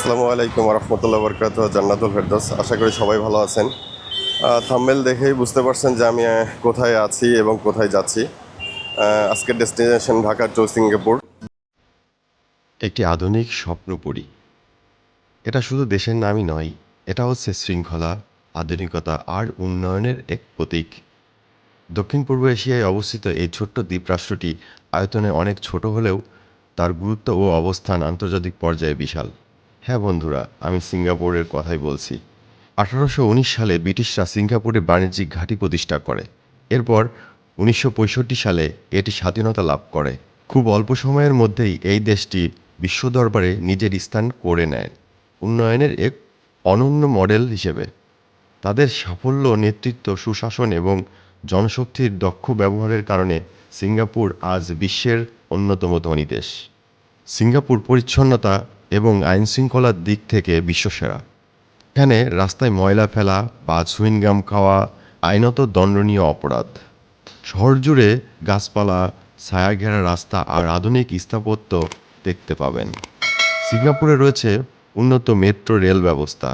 আসসালামু আলাইকুম রহমতুল্লাহ বরকাত জান্নাতুল ফেরদৌস। আশা করি সবাই ভালো আছেন। থাম্বনেল দেখেই বুঝতে পারছেন যে আমি কোথায় আছি এবং কোথায় যাচ্ছি। আজকের ডেস্টিনেশন ঢাকা টু সিঙ্গাপুর। একটি আধুনিক স্বপ্নপুরী। এটা শুধু দেশের নামই নয়, এটা হচ্ছে শৃঙ্খলা, আধুনিকতা আর উন্নয়নের এক প্রতীক। দক্ষিণ পূর্ব এশিয়ায় অবস্থিত এই ছোট্ট দ্বীপরাষ্ট্রটি আয়তনে অনেক ছোট হলেও তার গুরুত্ব ও অবস্থান আন্তর্জাতিক পর্যায়ে বিশাল। হ্যাঁ বন্ধুরা, আমি সিঙ্গাপুরের কথাই বলছি। 1819 সালে ব্রিটিশরা সিঙ্গাপুরে বাণিজ্যিক ঘাঁটি প্রতিষ্ঠা করে। এরপর 1965 সালে এটি স্বাধীনতা লাভ করে। খুব অল্প সময়ের মধ্যেই এই দেশটি বিশ্ব দরবারে নিজের স্থান করে নেয় উন্নয়নের এক অনন্য মডেল হিসেবে। তাদের সাফল্য, নেতৃত্ব, সুশাসন এবং জনশক্তির দক্ষ ব্যবহারের কারণে সিঙ্গাপুর আজ বিশ্বের অন্যতম ধনী দেশ। সিঙ্গাপুর পরিচ্ছন্নতা এবং আইনশৃঙ্খলার দিক থেকে বিশ্বসেরা। এখানে রাস্তায় ময়লা ফেলা বা চুইংগাম খাওয়া আইনত দণ্ডনীয় অপরাধ। শহর জুড়ে গাছপালা, ছায়াঘেরা রাস্তা আর আধুনিক স্থাপত্য দেখতে পাবেন। সিঙ্গাপুরে রয়েছে উন্নত মেট্রো রেল ব্যবস্থা,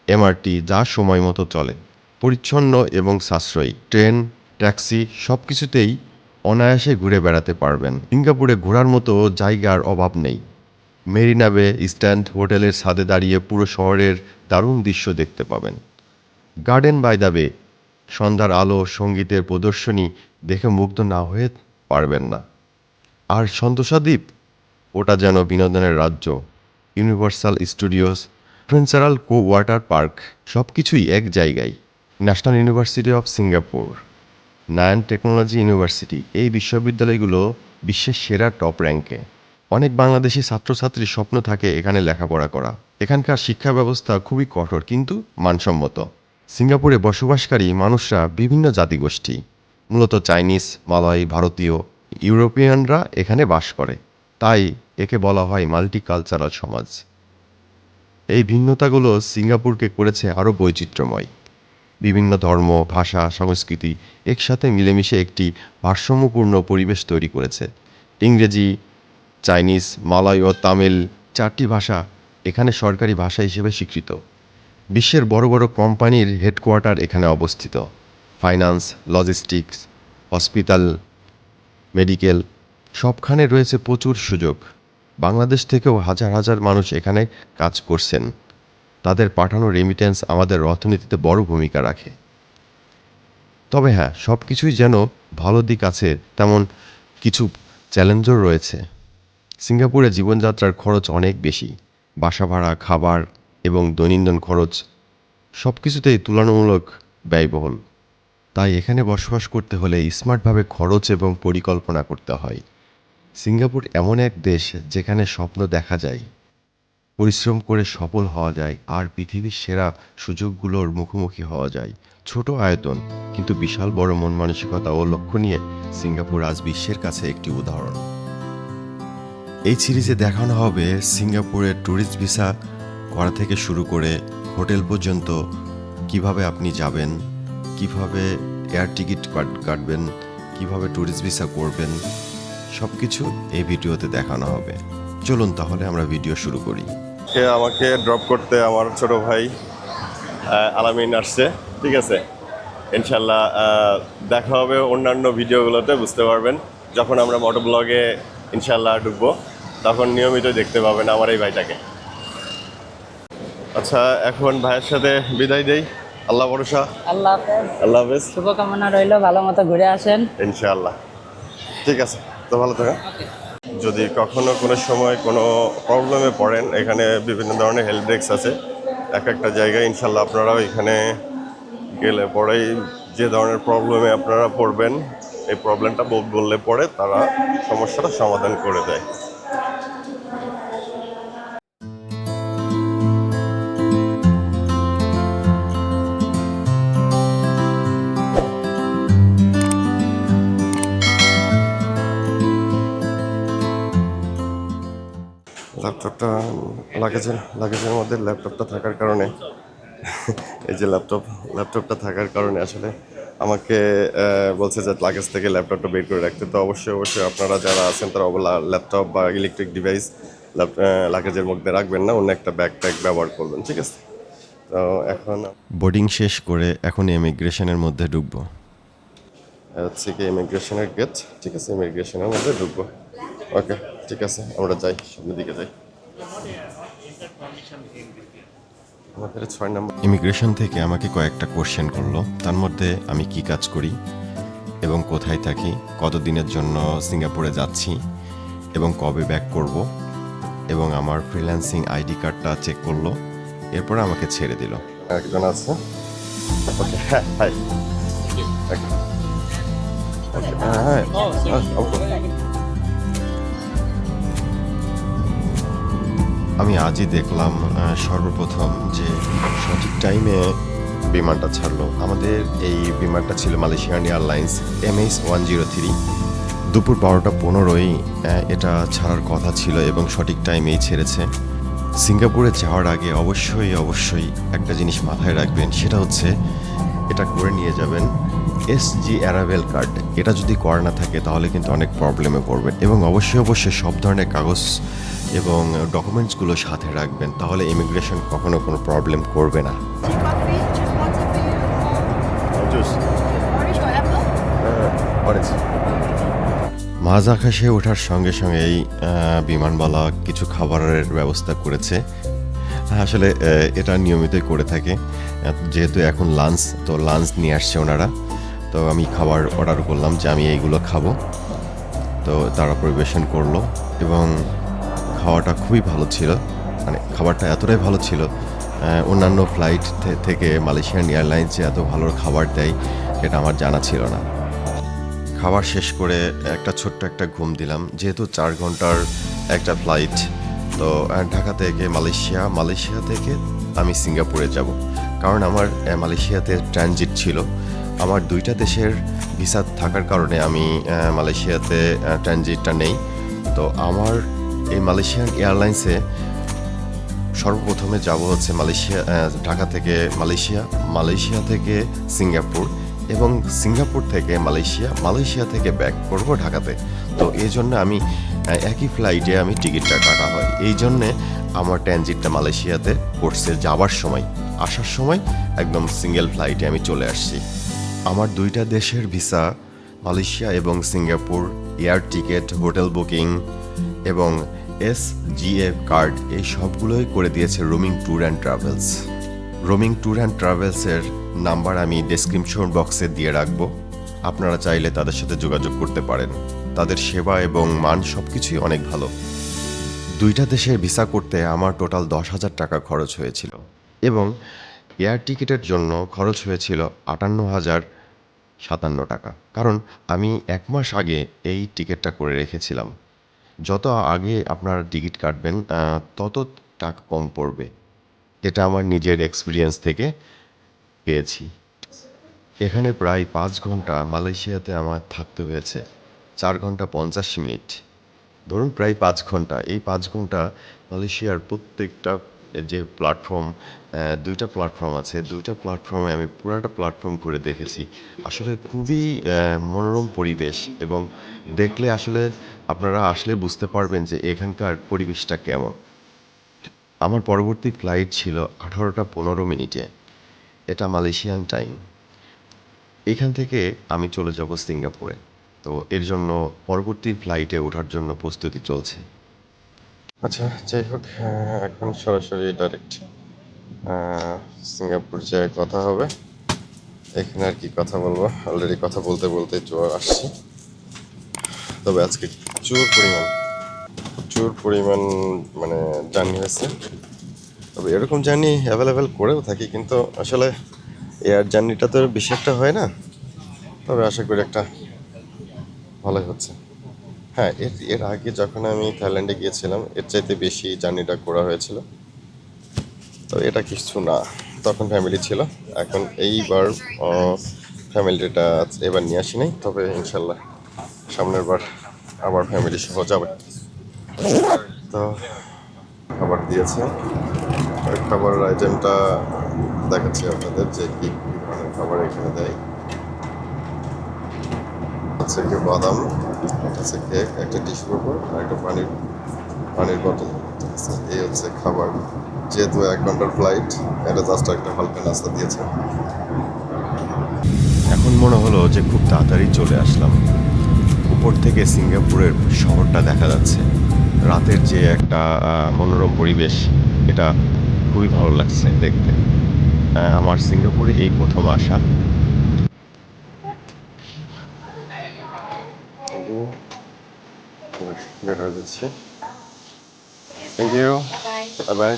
এমআরটি, যা সময় মতো চলে। পরিচ্ছন্ন এবং সাশ্রয়ী ট্রেন, ট্যাক্সি সব কিছুতেই অনায়াসে ঘুরে বেড়াতে পারবেন। সিঙ্গাপুরে ঘোরার মতো জায়গার অভাব নেই। মেরিনা বে স্ট্যান্ড হোটেলের ছাদে দাঁড়িয়ে পুরো শহরের দারুণ দৃশ্য দেখতে পাবেন। গার্ডেন বাই দ্য বে, সন্ধ্যার আলো, সঙ্গীতের প্রদর্শনী দেখে মুগ্ধ না হয়ে পারবেন না। আর সন্তোষা দ্বীপ, ওটা যেন বিনোদনের রাজ্য। ইউনিভার্সাল স্টুডিওস, ফ্রেন্সারাল কো ওয়াটার পার্ক, সব কিছুই এক জায়গায়। National university of Singapore, নায়ান technology university, এই বিশ্ববিদ্যালয়গুলো বিশ্বের সেরা টপ র্যাঙ্কে। অনেক বাংলাদেশি ছাত্রছাত্রীর স্বপ্ন থাকে এখানে লেখাপড়া করা। এখানকার শিক্ষা ব্যবস্থা খুবই কঠোর কিন্তু মানসম্মত। সিঙ্গাপুরে বসবাসকারী মানুষরা বিভিন্ন জাতিগোষ্ঠী, মূলত চাইনিজ, মালয়, ভারতীয়, ইউরোপিয়ানরা এখানে বাস করে। তাই একে বলা হয় মাল্টিকালচারাল সমাজ। এই ভিন্নতাগুলো সিঙ্গাপুরকে করেছে আরও বৈচিত্র্যময়। বিভিন্ন ধর্ম, ভাষা, সংস্কৃতি একসাথে মিলেমিশে একটি ভারসাম্যপূর্ণ পরিবেশ তৈরি করেছে। ইংরেজি, চাইনিজ, মালয় ও তামিল, চারটি ভাষা এখানে সরকারি ভাষা হিসেবে স্বীকৃত। বিশ্বের বড় বড় কোম্পানির হেডকোয়ার্টার এখানে অবস্থিত। ফাইন্যান্স, লজিস্টিক্স, হসপিটাল, মেডিকেল, সবখানে রয়েছে প্রচুর সুযোগ। বাংলাদেশ থেকেও হাজার হাজার মানুষ এখানে কাজ করছেন। তাদের পাঠানো রেমিটেন্স আমাদের অর্থনীতিতে বড় ভূমিকা রাখে। তবে হ্যাঁ, সব কিছুই যেন ভালো দিক আছে, তেমন কিছু চ্যালেঞ্জও রয়েছে। সিঙ্গাপুরে জীবনযাত্রার খরচ অনেক বেশি। বাসা ভাড়া, খাবার এবং দৈনন্দিন খরচ সব কিছুতেই তুলনামূলক ব্যয়বহুল। তাই এখানে বসবাস করতে হলে স্মার্টভাবে খরচ এবং পরিকল্পনা করতে হয়। সিঙ্গাপুর এমন এক দেশ যেখানে স্বপ্ন দেখা যায়, পরিশ্রম করে সফল হওয়া যায় আর পৃথিবীর সেরা সুযোগগুলোর মুখোমুখি হওয়া যায়। ছোট আয়তন কিন্তু বিশাল বড় মন মানসিকতা ও লক্ষ্য নিয়ে সিঙ্গাপুর আজ বিশ্বের কাছে একটি উদাহরণ। এই সিরিজে দেখানো হবে সিঙ্গাপুরের ট্যুরিস্ট ভিসা করা থেকে শুরু করে হোটেল পর্যন্ত, কিভাবে আপনি যাবেন, কিভাবে এয়ার টিকিট কাটবেন, কিভাবে ট্যুরিস্ট ভিসা করবেন, সব কিছু এই ভিডিওতে দেখানো হবে। চলুন তাহলে আমরা ভিডিও শুরু করি। আমাকে ড্রপ করতে আমার ছোট ভাই আলামিন আসছে। ঠিক আছে, ইনশাল্লাহ দেখা হবে অন্যান্য ভিডিওগুলোতে, বুঝতে পারবেন যখন আমরা মোটো ব্লগে ইনশাল্লাহ ঢুকবো, তখন নিয়মিত দেখতে পাবেন আমার এই ভাইটাকে। আচ্ছা, এখন ভাইয়ের সাথে বিদায় দেই। আল্লাহ ভরসা। আল্লাহ হাফেজ। আল্লাহ হাফেজ। শুভকামনা রইল, ভালো মতো ঘুরে আসেন ইনশাআল্লাহ। ঠিক আছে, তো ভালো থাকেন। যদি কখনো কোনো সময় কোনো প্রবলেমে পড়েন, এখানে বিভিন্ন ধরনের হেল্প ডেস্ক আছে এক একটা জায়গায়। ইনশাল্লাহ আপনারাও এখানে গেলে পরেই যে ধরনের প্রবলেমে আপনারা পড়বেন, এই প্রবলেমটা বললে পরে তারা সমস্যাটা সমাধান করে দেয়। ল্যাপটপটা লাগেজের মধ্যে ল্যাপটপটা থাকার কারণে এই যে ল্যাপটপটা থাকার কারণে আসলে আমাকে বলছে যে লাগেজ থেকে ল্যাপটপটা বের করে রাখতে। তো অবশ্যই আপনারা যারা আছেন তারা ল্যাপটপ বা ইলেকট্রিক ডিভাইস লাগেজের মধ্যে রাখবেন না, অন্য একটা ব্যাগ ট্যাগ ব্যবহার করবেন, ঠিক আছে? তো এখন বোর্ডিং শেষ করে এখন ইমিগ্রেশনের মধ্যে ঢুকবো। হচ্ছে কি ইমিগ্রেশনের গেট, ঠিক আছে? ইমিগ্রেশনের মধ্যে ঢুকবো। ওকে, ঠিক আছে, আমরা যাই, সামনের দিকে যাই। আমাদের 6 নম্বর। ইমিগ্রেশন থেকে আমাকে কয়েকটা কোশ্চেন করলো, তার মধ্যে আমি কি কাজ করি এবং কোথায় থাকি, কতদিনের জন্য সিঙ্গাপুরে যাচ্ছি এবং কবে ব্যাক করব, এবং আমার ফ্রিল্যান্সিং আইডি কার্ডটা চেক করলো, এরপর আমাকে ছেড়ে দিল। একজন আছে। ওকে, হ্যাঁ, হাই। ওকে, হ্যাঁ, আমি আজই দেখলাম সর্বপ্রথম যে সঠিক টাইমে বিমানটা ছাড়লো। আমাদের এই বিমানটা ছিল মালয়েশিয়ান এয়ারলাইন্স MH103। দুপুর 12:15 এটা ছাড়ার কথা ছিল এবং সঠিক টাইমেই ছেড়েছে। সিঙ্গাপুরে যাওয়ার আগে অবশ্যই একটা জিনিস মাথায় রাখবেন, সেটা হচ্ছে এটা করে নিয়ে যাবেন SG অ্যারাইভেল কার্ড। এটা যদি করা না থাকে তাহলে কিন্তু অনেক প্রবলেমে পড়বেন, এবং অবশ্যই সব ধরনের কাগজ এবং ডকুমেন্টসগুলো সাথে রাখবেন, তাহলে ইমিগ্রেশন কখনো কোনো প্রবলেম করবে না। Coffee, just water for you. Juice, Orange or apple? Orange. মাঝ আকাশে ওঠার সঙ্গে এই বিমানবালা কিছু খাবারের ব্যবস্থা করেছে। আসলে এটা নিয়মিতই করে থাকে, যেহেতু এখন লাঞ্চ, তো লাঞ্চ নিয়ে আসছে ওনারা। তো আমি খাবার অর্ডার করলাম যে আমি এইগুলো খাবো, তো তারা পরিবেশন করলো এবং খাওয়াটা খুবই ভালো ছিল। মানে খাবারটা এতটাই ভালো ছিল, অন্যান্য ফ্লাইট থেকে মালয়েশিয়ান এয়ারলাইন্স যে এত ভালো খাবার দেয় এটা আমার জানা ছিল না। খাবার শেষ করে একটা ছোট্ট একটা ঘুম দিলাম, যেহেতু 4 ঘন্টার একটা ফ্লাইট। তো ঢাকা থেকে মালয়েশিয়া থেকে আমি সিঙ্গাপুরে যাব, কারণ আমার মালয়েশিয়াতে ট্রানজিট ছিল। আমার 2টা দেশের ভিসা থাকার কারণে আমি মালয়েশিয়াতে ট্রানজিটটা নেই। তো আমার এই মালয়েশিয়ান এয়ারলাইন্সে সর্বপ্রথমে যাব হচ্ছে ঢাকা থেকে মালয়েশিয়া থেকে সিঙ্গাপুর, এবং সিঙ্গাপুর থেকে মালয়েশিয়া থেকে ব্যাক করব ঢাকাতে। তো এই জন্য আমি একই ফ্লাইটে আমি টিকিটটা কাটা হয়। এই জন্যে আমার ট্রানজিটটা মালয়েশিয়াতে করছে যাওয়ার সময়। আসার সময় একদম সিঙ্গেল ফ্লাইটে আমি চলে আসছি। আমার 2টা দেশের ভিসা, মালয়েশিয়া এবং Singapore, air ticket, hotel booking এবং SGA কার্ড, এই সবগুলোই করে দিয়েছে roaming tour and travels. Roaming tour and ট্রাভেলসের নাম্বার আমি ডেসক্রিপশন বক্সে দিয়ে রাখবো, আপনারা চাইলে তাদের সাথে যোগাযোগ করতে পারেন। তাদের সেবা এবং মান সব কিছুই অনেক ভালো। 2টা দেশের ভিসা করতে আমার টোটাল 10,000 টাকা খরচ হয়েছিল, এবং এয়ার টিকিটের জন্য খরচ হয়েছিল 58,057 টাকা, কারণ আমি 1 মাস আগে এই টিকিটটা করে রেখেছিলাম। যত আগে আপনার টিকিট কাটবেন তত টাকা কম পড়বে, এটা আমার নিজের এক্সপিরিয়েন্স থেকে পেয়েছি। এখানে প্রায় 5 ঘন্টা মালয়েশিয়াতে আমার থাকতে হয়েছে, 4 ঘন্টা 50 মিনিট, ধরুন প্রায় 5 ঘন্টা। এই 5 ঘন্টা মালয়েশিয়ার প্রত্যেকটা যে প্ল্যাটফর্ম, 2টা প্ল্যাটফর্ম আছে, 2টা প্ল্যাটফর্মে আমি পুরাটা প্ল্যাটফর্ম ঘুরে দেখেছি। আসলে খুবই মনোরম পরিবেশ, এবং দেখলে আসলে আপনারা আসলে বুঝতে পারবেন যে এখানকার পরিবেশটা কেমন। আমার পরবর্তী ফ্লাইট ছিল 18:15 এটা মালয়েশিয়ান টাইম। এখান থেকে আমি চলে যাব সিঙ্গাপুরে। তো এর জন্য পরবর্তী ফ্লাইটে ওঠার জন্য প্রস্তুতি চলছে। আচ্ছা, যাই হোক, এখন সরাসরি ডাইরেক্ট সিঙ্গাপুর যেয়ে কথা হবে। এখানে আর কি কথা বলবো, অলরেডি কথা বলতে বলতে চলে আসছি। তবে আজকে প্রচুর পরিমাণ মানে জার্নি হয়েছে। তবে এরকম জার্নি অ্যাভেলেবেল করেও থাকি, কিন্তু আসলে এয়ার জার্নিটা তো বেশি একটা হয় না। তবে আশা করি একটা ভালোই হচ্ছে। হ্যাঁ, এর আগে যখন আমি থাইল্যান্ডে গিয়েছিলাম এর চাইতে বেশি জার্নিটা করা হয়েছিল। তো এটা কিছু না, তখন ফ্যামিলি ছিল। এখন এইবার ফ্যামিলিটা এবার নিয়ে আসি নাই, তবে ইনশাল্লাহ সামনের বার আবার ফ্যামিলি সহ যাবে। তো খাবার দিয়েছে, ওই খাবারের আইটেমটা দেখাচ্ছি আপনাদের যে কী কী ধরনের খাবার এখানে দেয়। হচ্ছে কি বাদাম, এটা হচ্ছে কেক, একটা টিস্যু পেপার আর একটা পানির বোতল। এই হচ্ছে খাবার, যেহেতু 1 ঘন্টার ফ্লাইট, এটা জাস্ট একটা হালকা নাস্তা দিয়েছে। এখন মনে হলো যে খুব তাড়াতাড়ি চলে আসলাম। উপর থেকে সিঙ্গাপুরের শহরটা দেখা যাচ্ছে, রাতের যে একটা মনোরম পরিবেশ, এটা খুবই ভালো লাগছে দেখতে। আমার সিঙ্গাপুরে এই প্রথম আসা। বের হয়ে যাচ্ছে। Thank you, bye bye.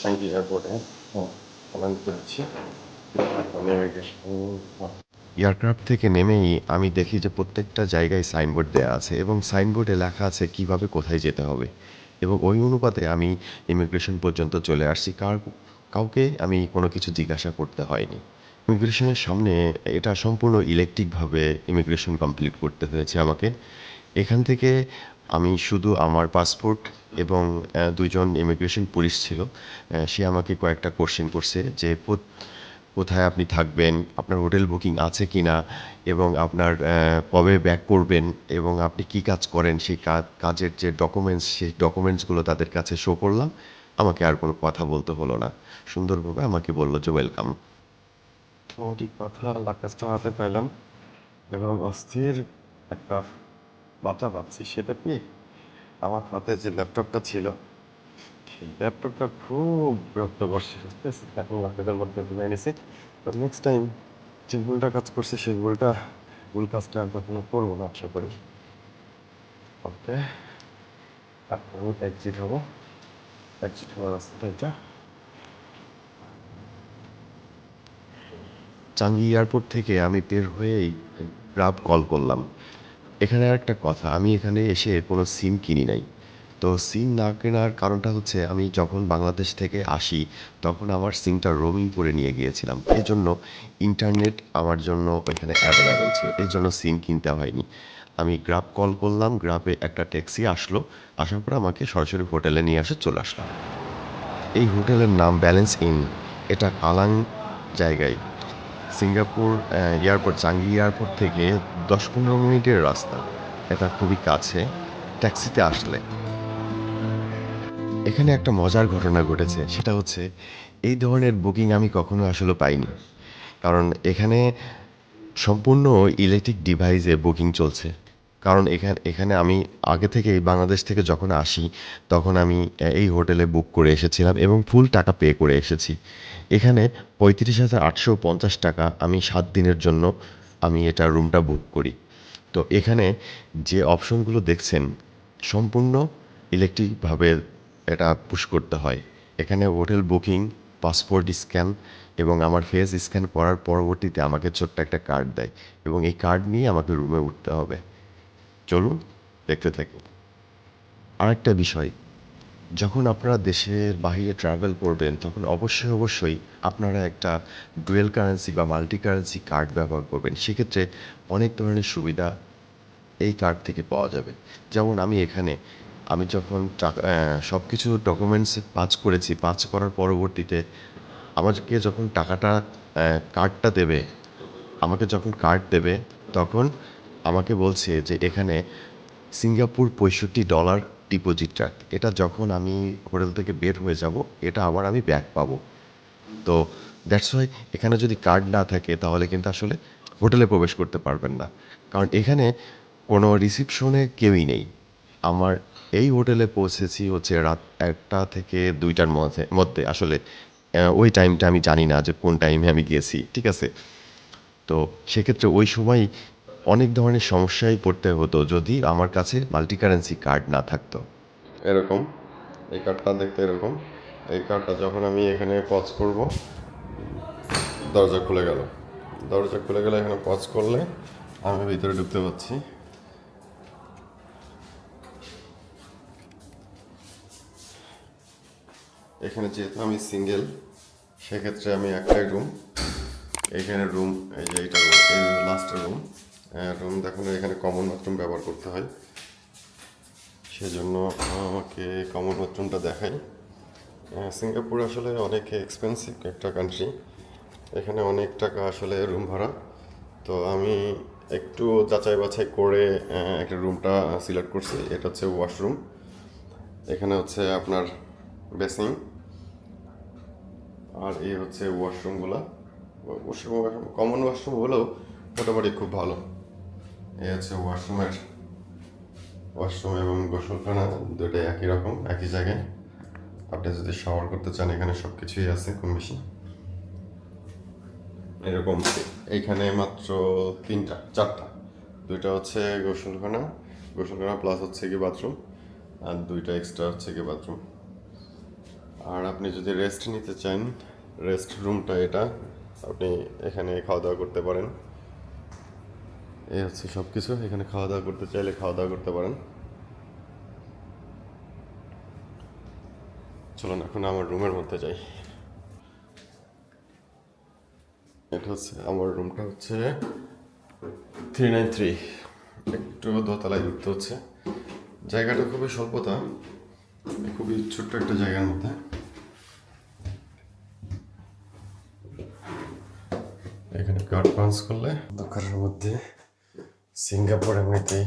Thank you এয়ারপোর্টে অনেক করেছি। এয়ারক্রাফট থেকে নেমেই আমি দেখি যে প্রত্যেকটা জায়গায় সাইনবোর্ড দেওয়া আছে এবং সাইনবোর্ডে লেখা আছে কিভাবে কোথায় যেতে হবে, এবং ওই অনুপাতে আমি ইমিগ্রেশন পর্যন্ত চলে আসছি। কাউকে আমি কোনো কিছু জিজ্ঞাসা করতে হয়নি। ইমিগ্রেশনের সামনে এটা সম্পূর্ণ ইলেকট্রিকভাবে ইমিগ্রেশন কমপ্লিট করতে হয়েছে আমাকে। এখান থেকে আমি শুধু আমার পাসপোর্ট এবং দুইজন ইমিগ্রেশন পুলিশ ছিল, সে আমাকে কয়েকটা কোশ্চেন করছে যে কোথায় আপনি থাকবেন, আপনার হোটেল বুকিং আছে কি না, এবং আপনার কবে ব্যাক করবেন, এবং আপনি কি কাজ করেন, সেই কাজের যে ডকুমেন্টস, সেই ডকুমেন্টসগুলো তাদের কাছে শো করলাম। আমাকে আর কোনো কথা বলতে হলো না, সুন্দরভাবে আমাকে বললো যে ওয়েলকাম। ঠিক কথা, লাকাজটা হাতে পাইলাম এবং অস্থির একটা বাতা পাচ্ছি। সেটা কি, আমার হাতে যে ল্যাপটপটা ছিল, সেই ল্যাপটপটা খুব বিরক্ত করছে। এখন লাকাজের মধ্যে তুলে এনেছি। তো নেক্সট টাইম যে ভুলটা কাজ করছে, সেই ভুল কাজটা আর কখনো করবো না আশা করি। ওকে, এখন আমি এক্সিট হবো। এক্সিট হওয়ার রাস্তাটা এটা। চাঙ্গি এয়ারপোর্ট থেকে আমি বের হয়েই গ্রাব কল করলাম। এখানে একটা কথা, আমি এখানে এসে কোনো সিম কিনি নাই। তো সিম না কেনার কারণটা হচ্ছে, আমি যখন বাংলাদেশ থেকে আসি তখন আমার সিমটা রোমিং করে নিয়ে গিয়েছিলাম, এই জন্য ইন্টারনেট আমার জন্য এখানে অ্যাভেলেবেল ছিল, এই জন্য সিম কিনতে হয়নি। আমি গ্রাব কল করলাম, গ্রাবে একটা ট্যাক্সি আসলো, আসার পর আমাকে সরাসরি হোটেলে নিয়ে আসে চলে আসলাম। এই হোটেলের নাম ব্যালেন্স ইন। এটা কালাং জায়গায়, সিঙ্গাপুর এয়ারপোর্ট, চাঙ্গি এয়ারপোর্ট থেকে 10-15 মিনিটের রাস্তা। এটা খুবই কাছে ট্যাক্সিতে আসলে। এখানে একটা মজার ঘটনা ঘটেছে, সেটা হচ্ছে এই ধরনের বুকিং আমি কখনো আসলে পাইনি। কারণ এখানে সম্পূর্ণ ইলেকট্রিক ডিভাইসে বুকিং চলছে। কারণ এখানে আমি আগে থেকেই বাংলাদেশ থেকে যখন আসি তখন আমি এই হোটেলে বুক করে এসেছিলাম এবং ফুল টাকা পে করে এসেছি। এখানে 35,850 টাকা আমি 7 দিনের জন্য আমি এটা রুমটা বুক করি। তো এখানে যে অপশনগুলো দেখছেন সম্পূর্ণ ইলেকট্রিকভাবে এটা পুশ করতে হয়। এখানে হোটেল বুকিং, পাসপোর্ট স্ক্যান এবং আমার ফেস স্ক্যান করার পরবর্তীতে আমাকে ছোট্ট একটা কার্ড দেয় এবং এই কার্ড নিয়ে আমাকে রুমে উঠতে হবে। চলুন দেখতে থাকি। আরেকটা বিষয়, যখন আপনারা দেশের বাইরে ট্রাভেল করবেন তখন অবশ্যই আপনারা একটা ডুয়েল কারেন্সি বা মাল্টি কারেন্সি কার্ড ব্যবহার করবেন। সেক্ষেত্রে অনেক ধরনের সুবিধা এই কার্ড থেকে পাওয়া যাবে। যেমন আমি যখন টাকা সব কিছু ডকুমেন্টস পাঁচ করেছি, পাঁচ করার পরবর্তীতে আমাকে যখন কার্ডটা দেবে, আমাকে যখন কার্ড দেবে তখন আমাকে বলছে যে এখানে সিঙ্গাপুর $65 ডিপোজিট রাখ। এটা যখন আমি হোটেল থেকে বের হয়ে যাব, এটা আবার আমি ব্যাক পাবো। তো দ্যাটস ওয়াই এখানে যদি কার্ড না থাকে তাহলে কিন্তু আসলে হোটেলে প্রবেশ করতে পারবেন না। কারণ এখানে কোনো রিসিপশনে কেউই নেই। আমার এই হোটেলে পৌঁছেছি হচ্ছে রাত 1টা থেকে 2টার মধ্যে আসলে ওই টাইমটা আমি জানি না যে কোন টাইমে আমি গিয়েছি, ঠিক আছে? তো সেক্ষেত্রে ওই সময় অনেক ধরনের সমস্যায় পড়তে হতো যদি আমার কাছে মাল্টি কারেন্সি কার্ড না থাকতো। এরকম, এই কার্ডটা দেখতে এরকম। এই কার্ডটা যখন আমি এখানে পজ করব, দরজা খুলে গেল। দরজা খুলে গেলে এখানে পজ করলে আমি ভিতরে ঢুকতে পারছি। এখানে যেহেতু আমি সিঙ্গেল, সেক্ষেত্রে আমি একটাই রুম, এইখানে রুম, এই যে এইটা রুম, এই লাস্টের রুম দেখুন, এখানে কমন বাথরুম ব্যবহার করতে হয়, সেজন্য আমাকে কমন বাথরুমটা দেখাই। সিঙ্গাপুর আসলে অনেক এক্সপেন্সিভ একটা কান্ট্রি, এখানে অনেক টাকা আসলে রুম ভাড়া। তো আমি একটু যাচাই বাছাই করে একটা রুমটা সিলেক্ট করছি। এটা হচ্ছে ওয়াশরুম, এখানে হচ্ছে আপনার বেসিং, আর এই হচ্ছে ওয়াশরুমগুলা। ওয়াশরুম কমন ওয়াশরুম হলেও মোটামুটি খুব ভালো। এই হচ্ছে ওয়াশরুম এবং গোসলখানা দুটোই একই রকম, একই জায়গায়। আপনি যদি শাওয়ার করতে চান এখানে সব কিছুই আছে কম বেশি। এরকম এইখানে মাত্র চারটা, দুইটা হচ্ছে গোসলখানা প্লাস হচ্ছে কি বাথরুম, আর দুইটা এক্সট্রা হচ্ছে কি বাথরুম। আর আপনি যদি রেস্ট নিতে চান, রেস্ট রুমটা এটা, আপনি এখানে খাওয়া দাওয়া করতে পারেন। এই হচ্ছে সব কিছু, এখানে খাওয়া দাওয়া করতে চাইলে খাওয়া দাওয়া করতে পারেন। চলুন এখন আমার রুমের মধ্যে যাই। এটা হচ্ছে আমার রুমটা হচ্ছে 393, একটু দোতলায় উঠতে হচ্ছে। জায়গাটা খুবই স্বল্পতা, খুবই ছোট্ট একটা জায়গার মধ্যে। এখানে কার্ড পাঞ্চ করলে দোকানের মধ্যে সিঙ্গাপুর এমনিতেই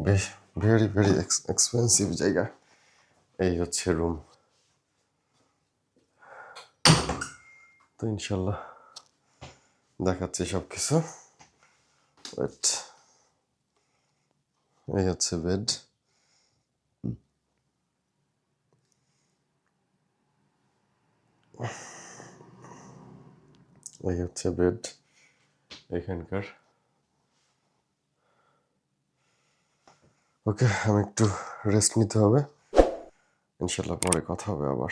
বেশ ভেরি ভেরি এক্সপেন্সিভ জায়গা। এই হচ্ছে রুম। তো ইনশাল্লাহ দেখাচ্ছি সব কিছু। ওয়েট, এই হচ্ছে বেড, এই হচ্ছে বেড এখানকার। ওকে, আমি একটু রেস্ট নিতে হবে, ইনশাল্লাহ পরে কথা হবে আবার।